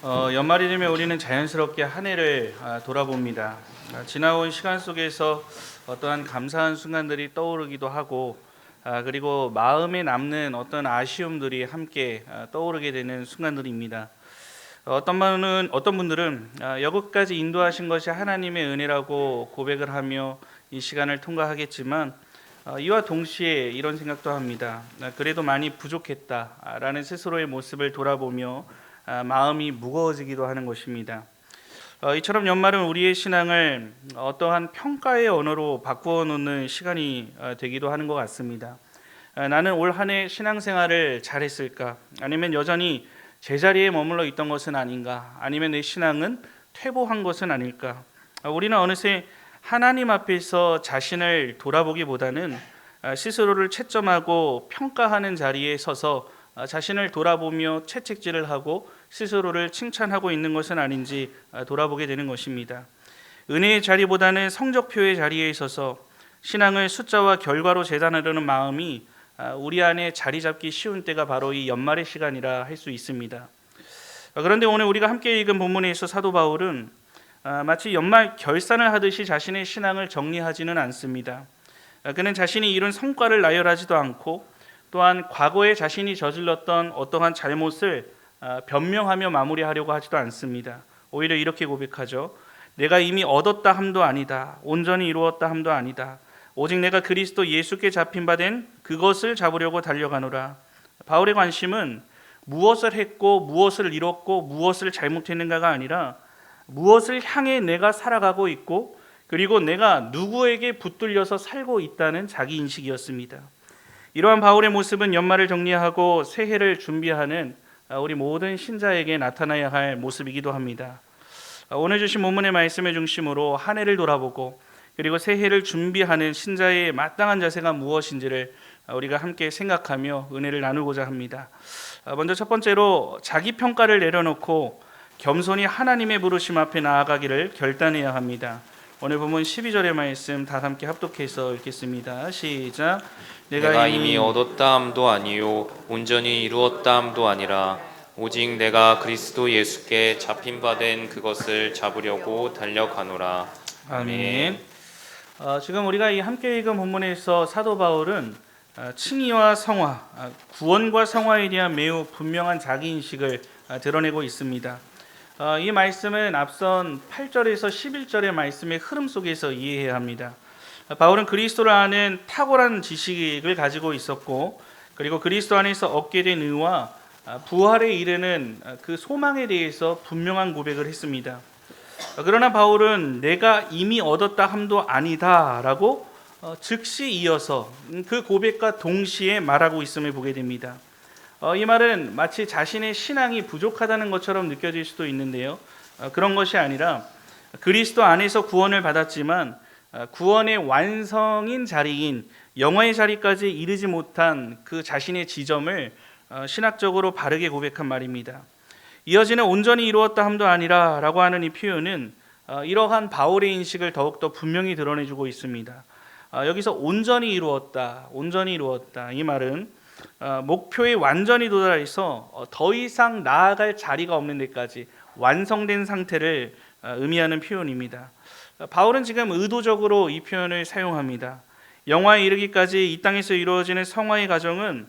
연말이 되면 우리는 자연스럽게 한 해를 돌아봅니다. 지나온 시간 속에서 어떠한 감사한 순간들이 떠오르기도 하고, 그리고 마음에 남는 어떤 아쉬움들이 함께 떠오르게 되는 순간들입니다. 어떤 분들은 여기까지 인도하신 것이 하나님의 은혜라고 고백을 하며 이 시간을 통과하겠지만, 이와 동시에 이런 생각도 합니다. 그래도 많이 부족했다라는 스스로의 모습을 돌아보며 마음이 무거워지기도 하는 것입니다. 이처럼 연말은 우리의 신앙을 어떠한 평가의 언어로 바꾸어 놓는 시간이 되기도 하는 것 같습니다. 나는 올 한 해 신앙생활을 잘했을까? 아니면 여전히 제자리에 머물러 있던 것은 아닌가? 아니면 내 신앙은 퇴보한 것은 아닐까? 우리는 어느새 하나님 앞에서 자신을 돌아보기보다는 스스로를 채점하고 평가하는 자리에 서서 자신을 돌아보며 채찍질을 하고 스스로를 칭찬하고 있는 것은 아닌지 돌아보게 되는 것입니다. 은혜의 자리보다는 성적표의 자리에 있어서 신앙을 숫자와 결과로 재단하려는 마음이 우리 안에 자리 잡기 쉬운 때가 바로 이 연말의 시간이라 할 수 있습니다. 그런데 오늘 우리가 함께 읽은 본문에서 사도 바울은 마치 연말 결산을 하듯이 자신의 신앙을 정리하지는 않습니다. 그는 자신이 이룬 성과를 나열하지도 않고 또한 과거에 자신이 저질렀던 어떠한 잘못을 변명하며 마무리하려고 하지도 않습니다. 오히려 이렇게 고백하죠. 내가 이미 얻었다 함도 아니다. 온전히 이루었다 함도 아니다. 오직 내가 그리스도 예수께 잡힌 바 된 그것을 잡으려고 달려가노라. 바울의 관심은 무엇을 했고 무엇을 이뤘고 무엇을 잘못했는가가 아니라 무엇을 향해 내가 살아가고 있고 그리고 내가 누구에게 붙들려서 살고 있다는 자기 인식이었습니다. 이러한 바울의 모습은 연말을 정리하고 새해를 준비하는 우리 모든 신자에게 나타나야 할 모습이기도 합니다. 오늘 주신 본문의 말씀을 중심으로 한 해를 돌아보고 그리고 새해를 준비하는 신자의 마땅한 자세가 무엇인지를 우리가 함께 생각하며 은혜를 나누고자 합니다. 먼저 첫 번째로 자기 평가를 내려놓고 겸손히 하나님의 부르심 앞에 나아가기를 결단해야 합니다. 오늘 본문 12절의 말씀 다 함께 합독해서 읽겠습니다. 시작. 내가 이미 얻었다 함도 아니요 온전히 이루었다 함도 아니라 오직 내가 그리스도 예수께 잡힌 바 된 그것을 잡으려고 달려가노라. 아멘. 지금 우리가 이 함께 읽은 본문에서 사도 바울은 칭의와 성화, 구원과 성화에 대한 매우 분명한 자기인식을 드러내고 있습니다. 이 말씀은 앞선 8절에서 11절의 말씀의 흐름 속에서 이해해야 합니다. 바울은 그리스도를 아는 탁월한 지식을 가지고 있었고 그리고 그리스도 안에서 얻게 된 의와 부활에 이르는 그 소망에 대해서 분명한 고백을 했습니다. 그러나 바울은 내가 이미 얻었다 함도 아니다 라고 즉시 이어서 그 고백과 동시에 말하고 있음을 보게 됩니다. 이 말은 마치 자신의 신앙이 부족하다는 것처럼 느껴질 수도 있는데요. 그런 것이 아니라 그리스도 안에서 구원을 받았지만 구원의 완성인 자리인 영화의 자리까지 이르지 못한 그 자신의 지점을 신학적으로 바르게 고백한 말입니다. 이어지는 온전히 이루었다 함도 아니라 라고 하는 이 표현은 이러한 바울의 인식을 더욱더 분명히 드러내주고 있습니다. 여기서 온전히 이루었다 이 말은 목표에 완전히 도달해서 더 이상 나아갈 자리가 없는 데까지 완성된 상태를 의미하는 표현입니다. 바울은 지금 의도적으로 이 표현을 사용합니다. 영화에 이르기까지 이 땅에서 이루어지는 성화의 과정은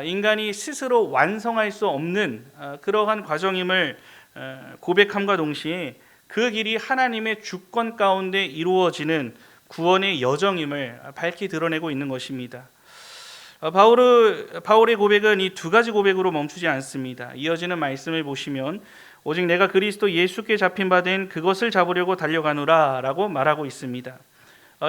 인간이 스스로 완성할 수 없는 그러한 과정임을 고백함과 동시에 그 길이 하나님의 주권 가운데 이루어지는 구원의 여정임을 밝히 드러내고 있는 것입니다. 바울의 고백은 이 두 가지 고백으로 멈추지 않습니다. 이어지는 말씀을 보시면 오직 내가 그리스도 예수께 잡힌 바 된 그것을 잡으려고 달려가노라 라고 말하고 있습니다.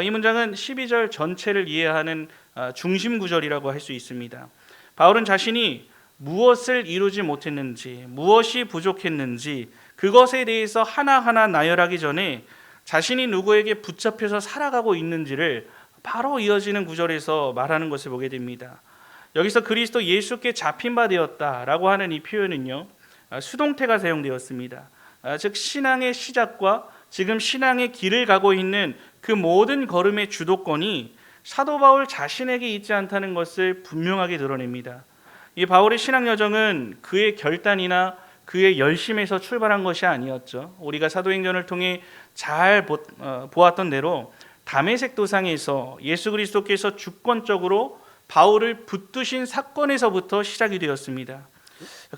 이 문장은 12절 전체를 이해하는 중심 구절이라고 할 수 있습니다. 바울은 자신이 무엇을 이루지 못했는지, 무엇이 부족했는지 그것에 대해서 하나하나 나열하기 전에 자신이 누구에게 붙잡혀서 살아가고 있는지를 바로 이어지는 구절에서 말하는 것을 보게 됩니다. 여기서 그리스도 예수께 잡힌 바 되었다라고 하는 이 표현은요, 수동태가 사용되었습니다. 즉 신앙의 시작과 지금 신앙의 길을 가고 있는 그 모든 걸음의 주도권이 사도 바울 자신에게 있지 않다는 것을 분명하게 드러냅니다. 이 바울의 신앙 여정은 그의 결단이나 그의 열심에서 출발한 것이 아니었죠. 우리가 사도행전을 통해 잘 보았던 대로 다메섹 도상에서 예수 그리스도께서 주권적으로 바울을 붙드신 사건에서부터 시작이 되었습니다.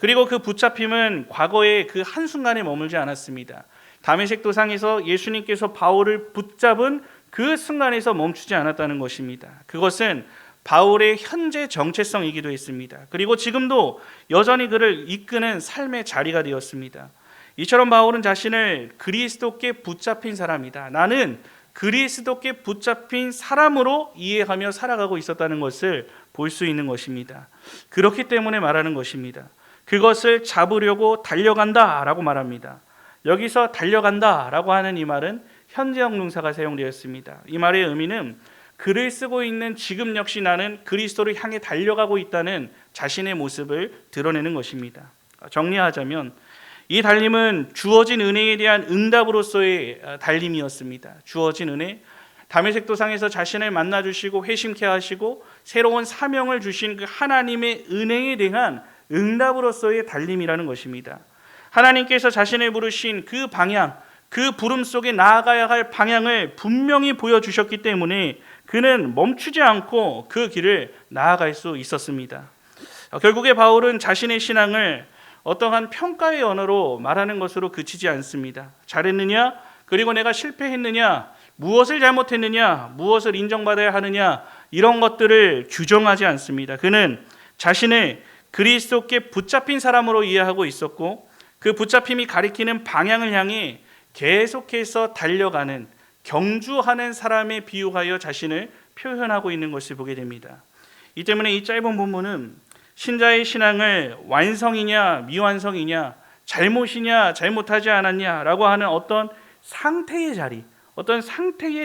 그리고 그 붙잡힘은 과거의 그 한순간에 머물지 않았습니다. 다메섹 도상에서 예수님께서 바울을 붙잡은 그 순간에서 멈추지 않았다는 것입니다. 그것은 바울의 현재 정체성이기도 했습니다. 그리고 지금도 여전히 그를 이끄는 삶의 자리가 되었습니다. 이처럼 바울은 자신을 그리스도께 붙잡힌 사람이다. 나는 그리스도께 붙잡힌 사람으로 이해하며 살아가고 있었다는 것을 볼 수 있는 것입니다. 그렇기 때문에 말하는 것입니다. 그것을 잡으려고 달려간다라고 말합니다. 여기서 달려간다라고 하는 이 말은 현재형 동사가 사용되었습니다. 이 말의 의미는 글을 쓰고 있는 지금 역시 나는 그리스도를 향해 달려가고 있다는 자신의 모습을 드러내는 것입니다. 정리하자면 이 달림은 주어진 은혜에 대한 응답으로서의 달림이었습니다. 주어진 은혜, 다메섹 도상에서 자신을 만나주시고 회심케 하시고 새로운 사명을 주신 그 하나님의 은혜에 대한 응답으로서의 달림이라는 것입니다. 하나님께서 자신을 부르신 그 방향, 그 부름 속에 나아가야 할 방향을 분명히 보여주셨기 때문에 그는 멈추지 않고 그 길을 나아갈 수 있었습니다. 결국에 바울은 자신의 신앙을 어떠한 평가의 언어로 말하는 것으로 그치지 않습니다. 잘했느냐? 그리고 내가 실패했느냐? 무엇을 잘못했느냐? 무엇을 인정받아야 하느냐? 이런 것들을 규정하지 않습니다. 그는 자신을 그리스도께 붙잡힌 사람으로 이해하고 있었고 그 붙잡힘이 가리키는 방향을 향해 계속해서 달려가는 경주하는 사람에 비유하여 자신을 표현하고 있는 것을 보게 됩니다. 이 때문에 이 짧은 본문은 신자의 신앙을 완성이냐 미완성이냐 잘못이냐 잘못하지 않았냐라고 하는 어떤 상태의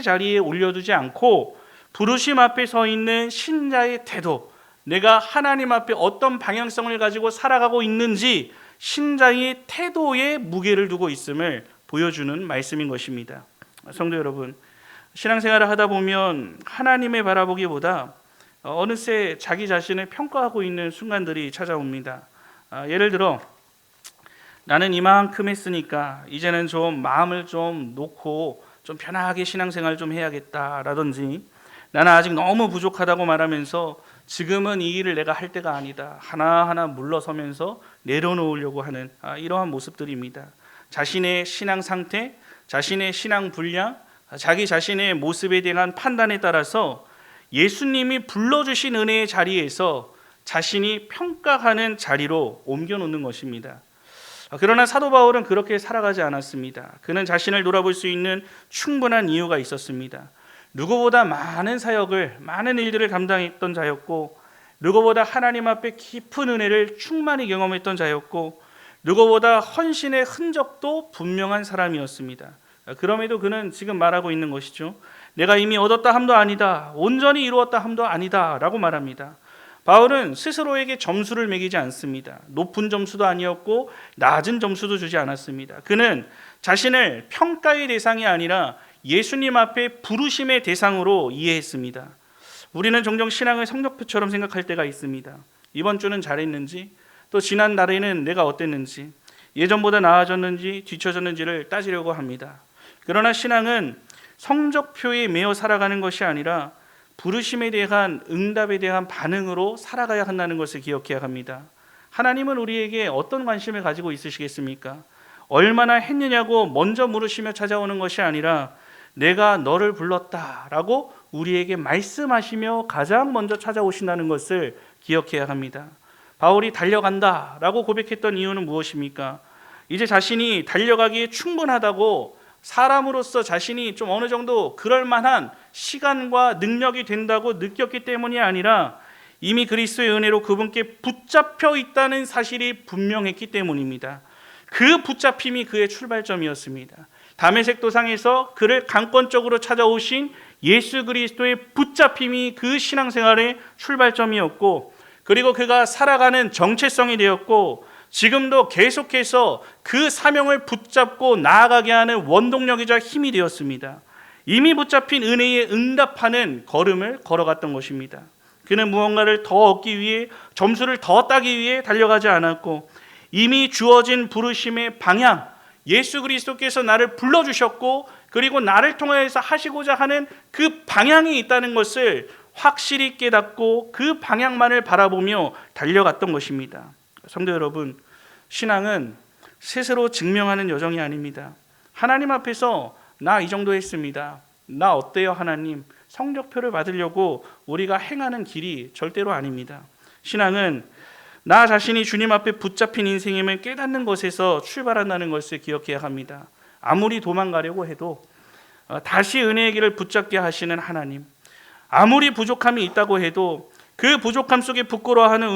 자리에 올려두지 않고 부르심 앞에 서 있는 신자의 태도, 내가 하나님 앞에 어떤 방향성을 가지고 살아가고 있는지 신자의 태도에 무게를 두고 있음을 보여주는 말씀인 것입니다. 성도 여러분, 신앙생활을 하다 보면 하나님을 바라보기보다 어느새 자기 자신을 평가하고 있는 순간들이 찾아옵니다. 예를 들어 나는 이만큼 했으니까 이제는 좀 마음을 좀 놓고 좀 편하게 신앙생활 좀 해야겠다라든지, 나는 아직 너무 부족하다고 말하면서 지금은 이 일을 내가 할 때가 아니다, 하나하나 물러서면서 내려놓으려고 하는 이러한 모습들입니다. 자신의 신앙 상태, 자신의 신앙 분량, 자기 자신의 모습에 대한 판단에 따라서 예수님이 불러주신 은혜의 자리에서 자신이 평가하는 자리로 옮겨놓는 것입니다. 그러나 사도 바울은 그렇게 살아가지 않았습니다. 그는 자신을 돌아볼 수 있는 충분한 이유가 있었습니다. 누구보다 많은 사역을, 많은 일들을 감당했던 자였고, 누구보다 하나님 앞에 깊은 은혜를 충만히 경험했던 자였고, 누구보다 헌신의 흔적도 분명한 사람이었습니다. 그럼에도 그는 지금 말하고 있는 것이죠. 내가 이미 얻었다 함도 아니다, 온전히 이루었다 함도 아니다 라고 말합니다. 바울은 스스로에게 점수를 매기지 않습니다. 높은 점수도 아니었고 낮은 점수도 주지 않았습니다. 그는 자신을 평가의 대상이 아니라 예수님 앞에 부르심의 대상으로 이해했습니다. 우리는 종종 신앙을 성적표처럼 생각할 때가 있습니다. 이번 주는 잘했는지, 또 지난 날에는 내가 어땠는지, 예전보다 나아졌는지 뒤처졌는지를 따지려고 합니다. 그러나 신앙은 성적표에 매여 살아가는 것이 아니라 부르심에 대한 응답에 대한 반응으로 살아가야 한다는 것을 기억해야 합니다. 하나님은 우리에게 어떤 관심을 가지고 있으시겠습니까? 얼마나 했느냐고 먼저 물으시며 찾아오는 것이 아니라 내가 너를 불렀다라고 우리에게 말씀하시며 가장 먼저 찾아오신다는 것을 기억해야 합니다. 바울이 달려간다라고 고백했던 이유는 무엇입니까? 이제 자신이 달려가기에 충분하다고 사람으로서 자신이 좀 어느 정도 그럴 만한 시간과 능력이 된다고 느꼈기 때문이 아니라 이미 그리스도의 은혜로 그분께 붙잡혀 있다는 사실이 분명했기 때문입니다. 그 붙잡힘이 그의 출발점이었습니다. 다메섹 도상에서 그를 강권적으로 찾아오신 예수 그리스도의 붙잡힘이 그 신앙생활의 출발점이었고, 그리고 그가 살아가는 정체성이 되었고, 지금도 계속해서 그 사명을 붙잡고 나아가게 하는 원동력이자 힘이 되었습니다. 이미 붙잡힌 은혜에 응답하는 걸음을 걸어갔던 것입니다. 그는 무언가를 더 얻기 위해, 점수를 더 따기 위해 달려가지 않았고, 이미 주어진 부르심의 방향, 예수 그리스도께서 나를 불러주셨고 그리고 나를 통하여서 하시고자 하는 그 방향이 있다는 것을 확실히 깨닫고 그 방향만을 바라보며 달려갔던 것입니다. 성도 여러분, 신앙은 스스로 증명하는 여정이 아닙니다. 하나님 앞에서 나 이 정도 했습니다, 나 어때요 하나님, 성적표를 받으려고 우리가 행하는 길이 절대로 아닙니다. 신앙은 나 자신이 주님 앞에 붙잡힌 인생임을 깨닫는 것에서 출발한다는 것을 기억해야 합니다. 아무리 도망가려고 해도 다시 은혜의 길을 붙잡게 하시는 하나님, 아무리 부족함이 있다고 해도 그 부족함 속에 부끄러워하는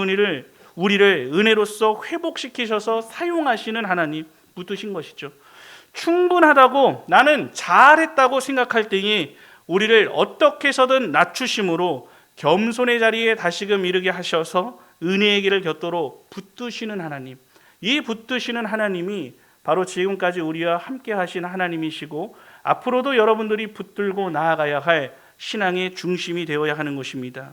우리를 은혜로서 회복시키셔서 사용하시는 하나님 붙드신 것이죠. 충분하다고 나는 잘했다고 생각할 때에 우리를 어떻게 해서든 낮추심으로 겸손의 자리에 다시금 이르게 하셔서 은혜의 길을 걷도록 붙드시는 하나님, 이 붙드시는 하나님이 바로 지금까지 우리와 함께 하신 하나님이시고 앞으로도 여러분들이 붙들고 나아가야 할 신앙의 중심이 되어야 하는 것입니다.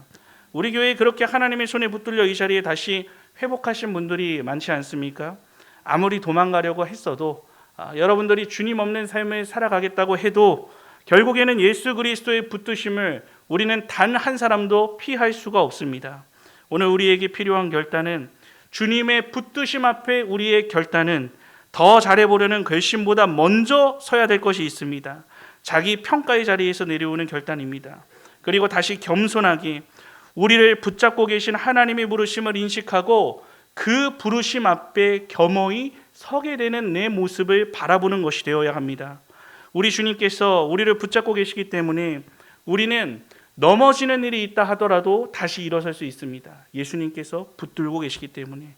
우리 교회에 그렇게 하나님의 손에 붙들려 이 자리에 다시 회복하신 분들이 많지 않습니까? 아무리 도망가려고 했어도 여러분들이 주님 없는 삶을 살아가겠다고 해도 결국에는 예수 그리스도의 붙드심을 우리는 단 한 사람도 피할 수가 없습니다. 오늘 우리에게 필요한 결단은 주님의 붙드심 앞에 우리의 결단은 더 잘해보려는 결심보다 먼저 서야 될 것이 있습니다. 자기 평가의 자리에서 내려오는 결단입니다. 그리고 다시 겸손하게 우리를 붙잡고 계신 하나님의 부르심을 인식하고 그 부르심 앞에 겸허히 서게 되는 내 모습을 바라보는 것이 되어야 합니다. 우리 주님께서 우리를 붙잡고 계시기 때문에 우리는 넘어지는 일이 있다 하더라도 다시 일어설 수 있습니다. 예수님께서 붙들고 계시기 때문에.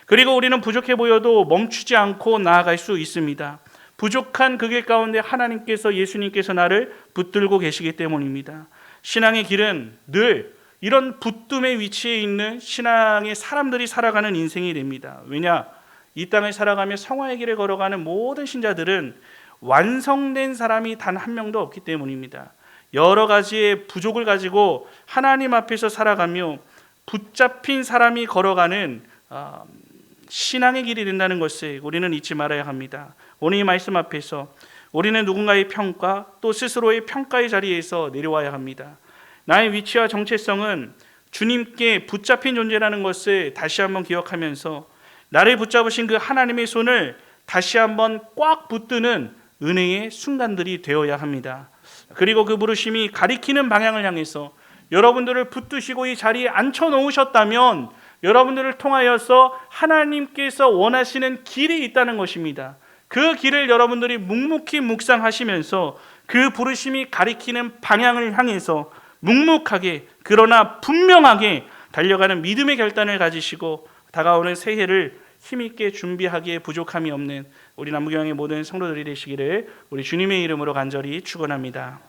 그리고 우리는 부족해 보여도 멈추지 않고 나아갈 수 있습니다. 부족한 그 길 가운데 하나님께서, 예수님께서 나를 붙들고 계시기 때문입니다. 신앙의 길은 늘 이런 붙듦의 위치에 있는 신앙의 사람들이 살아가는 인생이 됩니다. 왜냐? 이 땅을 살아가며 성화의 길을 걸어가는 모든 신자들은 완성된 사람이 단 한 명도 없기 때문입니다. 여러 가지의 부족을 가지고 하나님 앞에서 살아가며 붙잡힌 사람이 걸어가는 신앙의 길이 된다는 것을 우리는 잊지 말아야 합니다. 오늘 이 말씀 앞에서 우리는 누군가의 평가 또 스스로의 평가의 자리에서 내려와야 합니다. 나의 위치와 정체성은 주님께 붙잡힌 존재라는 것을 다시 한번 기억하면서 나를 붙잡으신 그 하나님의 손을 다시 한번 꽉 붙드는 은혜의 순간들이 되어야 합니다. 그리고 그 부르심이 가리키는 방향을 향해서 여러분들을 붙드시고 이 자리에 앉혀 놓으셨다면 여러분들을 통하여서 하나님께서 원하시는 길이 있다는 것입니다. 그 길을 여러분들이 묵묵히 묵상하시면서 그 부르심이 가리키는 방향을 향해서 묵묵하게 그러나 분명하게 달려가는 믿음의 결단을 가지시고 다가오는 새해를 힘있게 준비하기에 부족함이 없는 우리 남부교회의 모든 성도들이 되시기를 우리 주님의 이름으로 간절히 축원합니다.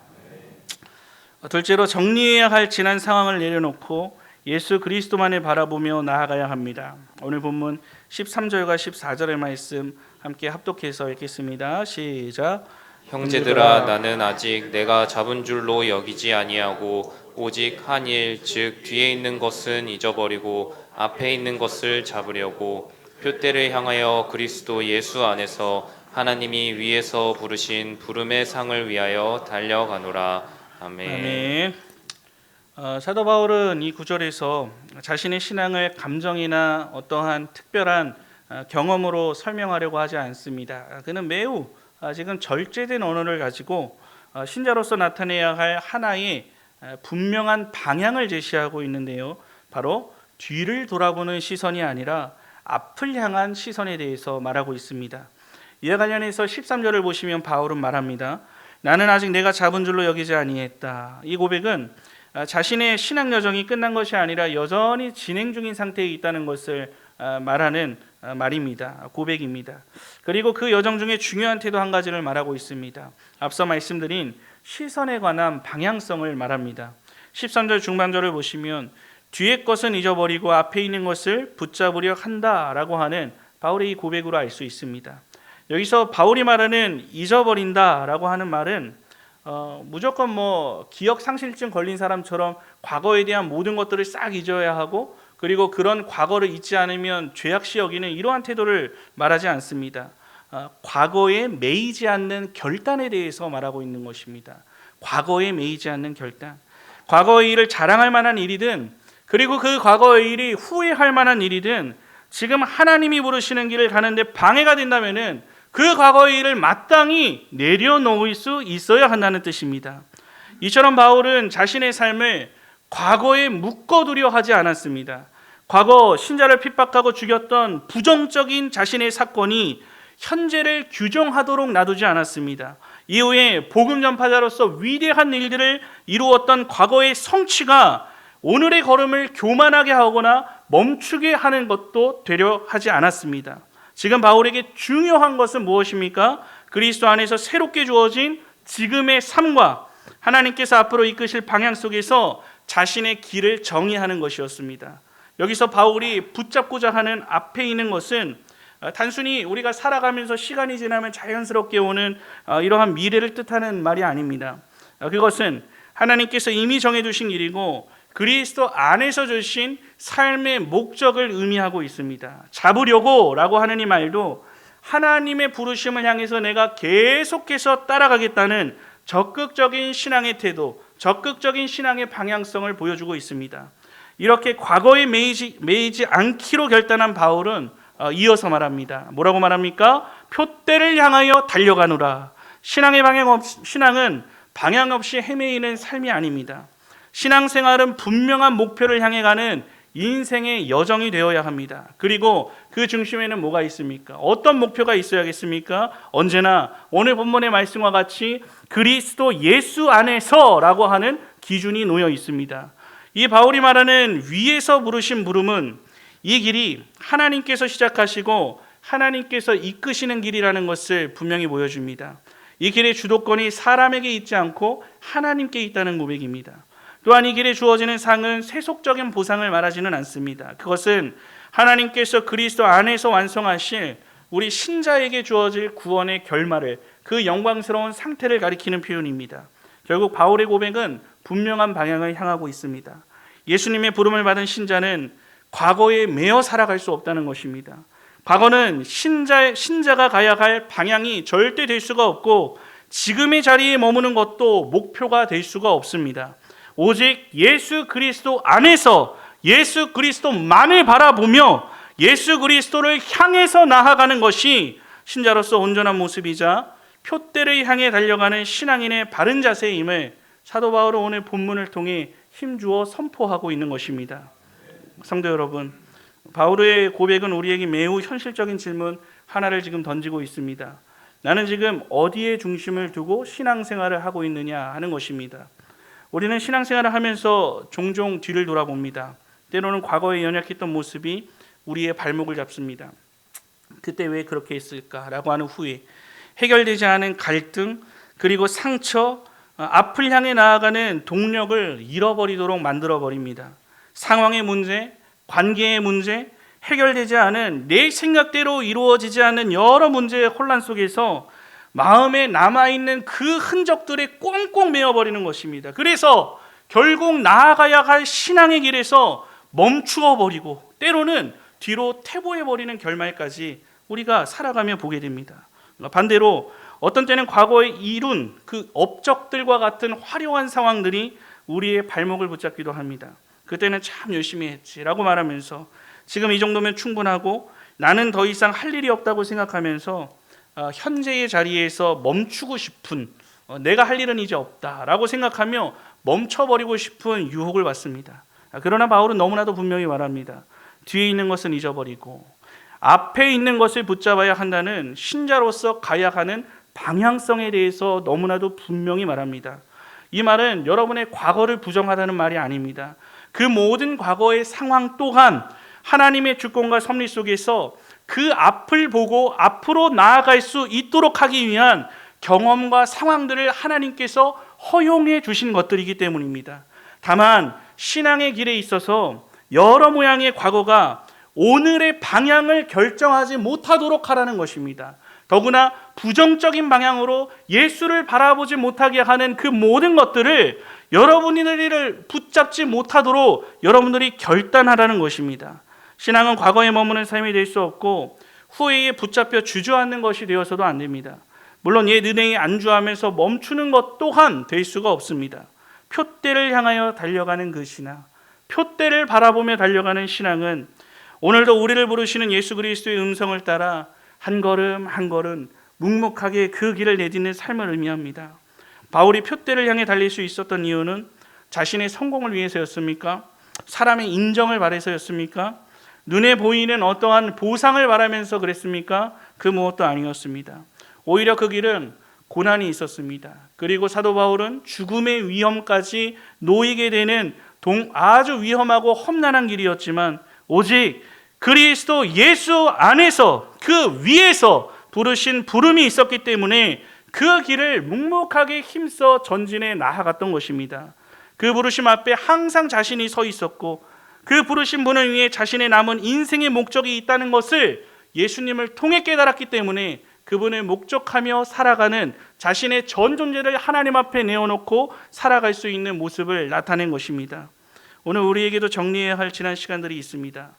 둘째로 정리해야 할 지난 상황을 내려놓고 예수 그리스도만을 바라보며 나아가야 합니다. 오늘 본문 13절과 14절의 말씀 함께 합독해서 읽겠습니다. 시작. 형제들아, 나는 아직 내가 잡은 줄로 여기지 아니하고 오직 한 일, 즉 뒤에 있는 것은 잊어버리고 앞에 있는 것을 잡으려고 표대를 향하여 그리스도 예수 안에서 하나님이 위에서 부르신 부름의 상을 위하여 달려가노라. 아멘. 사도 바울은 이 구절에서 자신의 신앙을 감정이나 어떠한 특별한 경험으로 설명하려고 하지 않습니다. 그는 매우 지금 절제된 언어를 가지고 신자로서 나타내야 할 하나의 분명한 방향을 제시하고 있는데요. 바로 뒤를 돌아보는 시선이 아니라 앞을 향한 시선에 대해서 말하고 있습니다. 이와 관련해서 13절을 보시면 바울은 말합니다. 나는 아직 내가 잡은 줄로 여기지 아니했다. 이 고백은 자신의 신앙 여정이 끝난 것이 아니라 여전히 진행 중인 상태에 있다는 것을 말하는 말입니다. 고백입니다. 그리고 그 여정 중에 중요한 태도 한 가지를 말하고 있습니다. 앞서 말씀드린 시선에 관한 방향성을 말합니다. 13절 중반절을 보시면 뒤의 것은 잊어버리고 앞에 있는 것을 붙잡으려 한다라고 하는 바울의 이 고백으로 알 수 있습니다. 여기서 바울이 말하는 잊어버린다라고 하는 말은 무조건 기억 상실증 걸린 사람처럼 과거에 대한 모든 것들을 싹 잊어야 하고 그리고 그런 과거를 잊지 않으면 죄악시 여기는 이러한 태도를 말하지 않습니다. 과거에 매이지 않는 결단에 대해서 말하고 있는 것입니다. 과거에 매이지 않는 결단. 과거의 일을 자랑할 만한 일이든 그리고 그 과거의 일이 후회할 만한 일이든 지금 하나님이 부르시는 길을 가는데 방해가 된다면은 그 과거의 일을 마땅히 내려놓을 수 있어야 한다는 뜻입니다. 이처럼 바울은 자신의 삶을 과거에 묶어두려 하지 않았습니다. 과거 신자를 핍박하고 죽였던 부정적인 자신의 사건이 현재를 규정하도록 놔두지 않았습니다. 이후에 복음 전파자로서 위대한 일들을 이루었던 과거의 성취가 오늘의 걸음을 교만하게 하거나 멈추게 하는 것도 되려 하지 않았습니다. 지금 바울에게 중요한 것은 무엇입니까? 그리스도 안에서 새롭게 주어진 지금의 삶과 하나님께서 앞으로 이끄실 방향 속에서 자신의 길을 정의하는 것이었습니다. 여기서 바울이 붙잡고자 하는 앞에 있는 것은 단순히 우리가 살아가면서 시간이 지나면 자연스럽게 오는 이러한 미래를 뜻하는 말이 아닙니다. 그것은 하나님께서 이미 정해두신 길이고 그리스도 안에서 주신 삶의 목적을 의미하고 있습니다. 잡으려고 라고 하는 이 말도 하나님의 부르심을 향해서 내가 계속해서 따라가겠다는 적극적인 신앙의 태도, 적극적인 신앙의 방향성을 보여주고 있습니다. 이렇게 과거에 매이지 않기로 결단한 바울은 이어서 말합니다. 뭐라고 말합니까? 표대를 향하여 달려가노라. 신앙은 방향 없이 헤매이는 삶이 아닙니다. 신앙생활은 분명한 목표를 향해 가는 인생의 여정이 되어야 합니다. 그리고 그 중심에는 뭐가 있습니까? 어떤 목표가 있어야겠습니까? 언제나 오늘 본문의 말씀과 같이 그리스도 예수 안에서라고 하는 기준이 놓여 있습니다. 이 바울이 말하는 위에서 부르신 부름은 이 길이 하나님께서 시작하시고 하나님께서 이끄시는 길이라는 것을 분명히 보여줍니다. 이 길의 주도권이 사람에게 있지 않고 하나님께 있다는 고백입니다. 또한 이 길에 주어지는 상은 세속적인 보상을 말하지는 않습니다. 그것은 하나님께서 그리스도 안에서 완성하실 우리 신자에게 주어질 구원의 결말을, 그 영광스러운 상태를 가리키는 표현입니다. 결국 바울의 고백은 분명한 방향을 향하고 있습니다. 예수님의 부름을 받은 신자는 과거에 매여 살아갈 수 없다는 것입니다. 과거는 신자가 가야 할 방향이 절대 될 수가 없고 지금의 자리에 머무는 것도 목표가 될 수가 없습니다. 오직 예수 그리스도 안에서 예수 그리스도만을 바라보며 예수 그리스도를 향해서 나아가는 것이 신자로서 온전한 모습이자 표대를 향해 달려가는 신앙인의 바른 자세임을 사도 바울은 오늘 본문을 통해 힘주어 선포하고 있는 것입니다. 성도 여러분, 바울의 고백은 우리에게 매우 현실적인 질문 하나를 지금 던지고 있습니다. 나는 지금 어디에 중심을 두고 신앙생활을 하고 있느냐 하는 것입니다. 우리는 신앙생활을 하면서 종종 뒤를 돌아봅니다. 때로는 과거에 연약했던 모습이 우리의 발목을 잡습니다. 그때 왜 그렇게 했을까라고 하는 후회, 해결되지 않은 갈등, 그리고 상처, 앞을 향해 나아가는 동력을 잃어버리도록 만들어버립니다. 상황의 문제, 관계의 문제, 해결되지 않은 내 생각대로 이루어지지 않는 여러 문제의 혼란 속에서 마음에 남아있는 그 흔적들에 꽁꽁 메어버리는 것입니다. 그래서 결국 나아가야 할 신앙의 길에서 멈추어 버리고 때로는 뒤로 퇴보해버리는 결말까지 우리가 살아가며 보게 됩니다. 반대로 어떤 때는 과거에 이룬 그 업적들과 같은 화려한 상황들이 우리의 발목을 붙잡기도 합니다. 그때는 참 열심히 했지라고 말하면서 지금 이 정도면 충분하고 나는 더 이상 할 일이 없다고 생각하면서 현재의 자리에서 멈추고 싶은, 내가 할 일은 이제 없다라고 생각하며 멈춰버리고 싶은 유혹을 받습니다. 그러나 바울은 너무나도 분명히 말합니다. 뒤에 있는 것은 잊어버리고 앞에 있는 것을 붙잡아야 한다는 신자로서 가야 하는 방향성에 대해서 너무나도 분명히 말합니다. 이 말은 여러분의 과거를 부정하다는 말이 아닙니다. 그 모든 과거의 상황 또한 하나님의 주권과 섭리 속에서 그 앞을 보고 앞으로 나아갈 수 있도록 하기 위한 경험과 상황들을 하나님께서 허용해 주신 것들이기 때문입니다. 다만 신앙의 길에 있어서 여러 모양의 과거가 오늘의 방향을 결정하지 못하도록 하라는 것입니다. 더구나 부정적인 방향으로 예수를 바라보지 못하게 하는 그 모든 것들을 여러분들을 붙잡지 못하도록 여러분들이 결단하라는 것입니다. 신앙은 과거에 머무는 삶이 될 수 없고 후회에 붙잡혀 주저앉는 것이 되어서도 안 됩니다. 물론 옛 은혜에 안주하면서 멈추는 것 또한 될 수가 없습니다. 표대를 향하여 달려가는 그 신앙, 표대를 바라보며 달려가는 신앙은 오늘도 우리를 부르시는 예수 그리스도의 음성을 따라 한 걸음 한 걸음 묵묵하게 그 길을 내딛는 삶을 의미합니다. 바울이 표대를 향해 달릴 수 있었던 이유는 자신의 성공을 위해서였습니까? 사람의 인정을 바라서였습니까? 눈에 보이는 어떠한 보상을 바라면서 그랬습니까? 그 무엇도 아니었습니다. 오히려 그 길은 고난이 있었습니다. 그리고 사도 바울은 죽음의 위험까지 놓이게 되는 아주 위험하고 험난한 길이었지만 오직 그리스도 예수 안에서 그 위에서 부르신 부름이 있었기 때문에 그 길을 묵묵하게 힘써 전진해 나아갔던 것입니다. 그 부르심 앞에 항상 자신이 서 있었고 그 부르신 분을 위해 자신의 남은 인생의 목적이 있다는 것을 예수님을 통해 깨달았기 때문에 그분을 목적하며 살아가는 자신의 전 존재를 하나님 앞에 내어놓고 살아갈 수 있는 모습을 나타낸 것입니다. 오늘 우리에게도 정리해야 할 지난 시간들이 있습니다.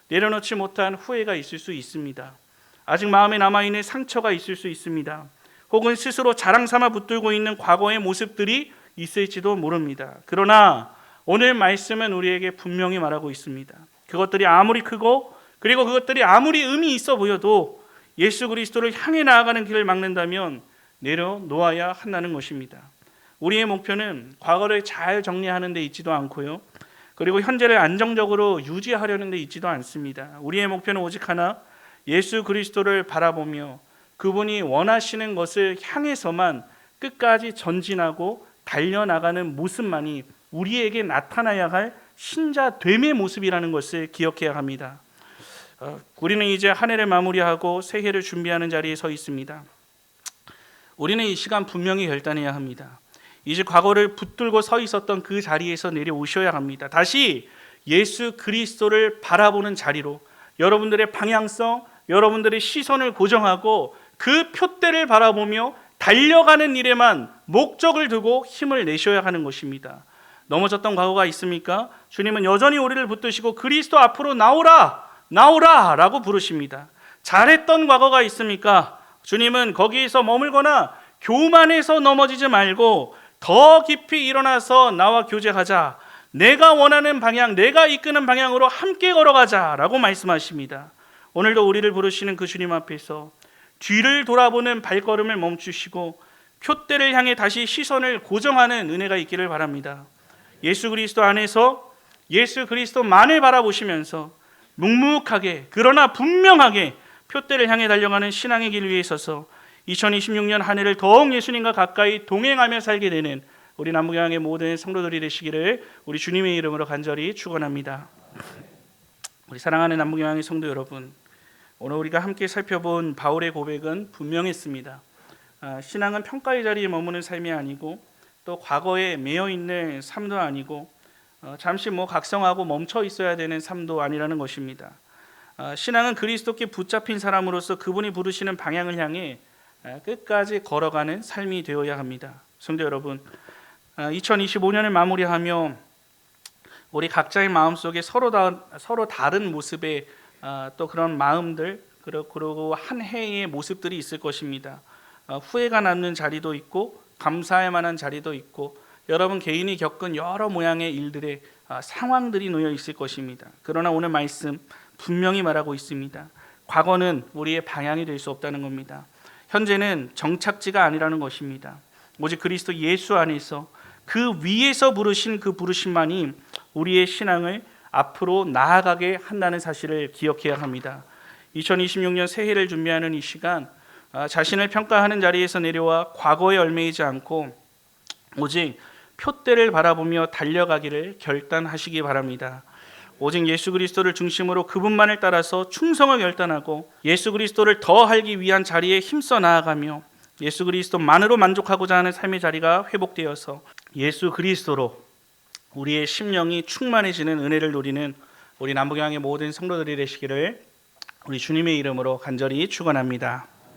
내려놓지 못한 후회가 있을 수 있습니다. 아직 마음에 남아있는 상처가 있을 수 있습니다. 혹은 스스로 자랑 삼아 붙들고 있는 과거의 모습들이 있을지도 모릅니다. 그러나 오늘 말씀은 우리에게 분명히 말하고 있습니다. 그것들이 아무리 크고 그리고 그것들이 아무리 의미 있어 보여도 예수 그리스도를 향해 나아가는 길을 막는다면 내려놓아야 한다는 것입니다. 우리의 목표는 과거를 잘 정리하는 데 있지도 않고요. 그리고 현재를 안정적으로 유지하려는 데 있지도 않습니다. 우리의 목표는 오직 하나, 예수 그리스도를 바라보며 그분이 원하시는 것을 향해서만 끝까지 전진하고 달려나가는 모습만이 우리에게 나타나야 할 신자됨의 모습이라는 것을 기억해야 합니다. 우리는 이제 한 해를 마무리하고 새해를 준비하는 자리에 서 있습니다. 우리는 이 시간 분명히 결단해야 합니다. 이제 과거를 붙들고 서 있었던 그 자리에서 내려오셔야 합니다. 다시 예수 그리스도를 바라보는 자리로 여러분들의 방향성, 여러분들의 시선을 고정하고 그 표대를 바라보며 달려가는 일에만 목적을 두고 힘을 내셔야 하는 것입니다. 넘어졌던 과거가 있습니까? 주님은 여전히 우리를 붙드시고 그리스도 앞으로 나오라, 나오라 라고 부르십니다. 잘했던 과거가 있습니까? 주님은 거기에서 머물거나 교만해서 넘어지지 말고 더 깊이 일어나서 나와 교제하자, 내가 원하는 방향, 내가 이끄는 방향으로 함께 걸어가자 라고 말씀하십니다. 오늘도 우리를 부르시는 그 주님 앞에서 뒤를 돌아보는 발걸음을 멈추시고 표대를 향해 다시 시선을 고정하는 은혜가 있기를 바랍니다. 예수 그리스도 안에서 예수 그리스도만을 바라보시면서 묵묵하게 그러나 분명하게 표대를 향해 달려가는 신앙의 길 위에 서서 2026년 한 해를 더욱 예수님과 가까이 동행하며 살게 되는 우리 남부교향의 모든 성도들이 되시기를 우리 주님의 이름으로 간절히 축원합니다. 우리 사랑하는 남부교향의 성도 여러분, 오늘 우리가 함께 살펴본 바울의 고백은 분명했습니다. 신앙은 평가의 자리에 머무는 삶이 아니고 또 과거에 매여 있는 삶도 아니고 잠시 각성하고 멈춰 있어야 되는 삶도 아니라는 것입니다. 신앙은 그리스도께 붙잡힌 사람으로서 그분이 부르시는 방향을 향해 끝까지 걸어가는 삶이 되어야 합니다. 성도 여러분, 2025년을 마무리하며 우리 각자의 마음속에 서로 다른 모습의 또 그런 마음들 그리고 한 해의 모습들이 있을 것입니다. 후회가 남는 자리도 있고 감사할 만한 자리도 있고 여러분 개인이 겪은 여러 모양의 일들의 상황들이 놓여 있을 것입니다. 그러나 오늘 말씀 분명히 말하고 있습니다. 과거는 우리의 방향이 될 수 없다는 겁니다. 현재는 정착지가 아니라는 것입니다. 오직 그리스도 예수 안에서 그 위에서 부르신 그 부르심만이 우리의 신앙을 앞으로 나아가게 한다는 사실을 기억해야 합니다. 2026년 새해를 준비하는 이 시간 자신을 평가하는 자리에서 내려와 과거에 얽매이지 않고 오직 표대를 바라보며 달려가기를 결단하시기 바랍니다. 오직 예수 그리스도를 중심으로 그분만을 따라서 충성을 결단하고 예수 그리스도를 더 알기 위한 자리에 힘써 나아가며 예수 그리스도만으로 만족하고자 하는 삶의 자리가 회복되어서 예수 그리스도로 우리의 심령이 충만해지는 은혜를 누리는 우리 남부교향의 모든 성도들이 되시기를 우리 주님의 이름으로 간절히 축원합니다.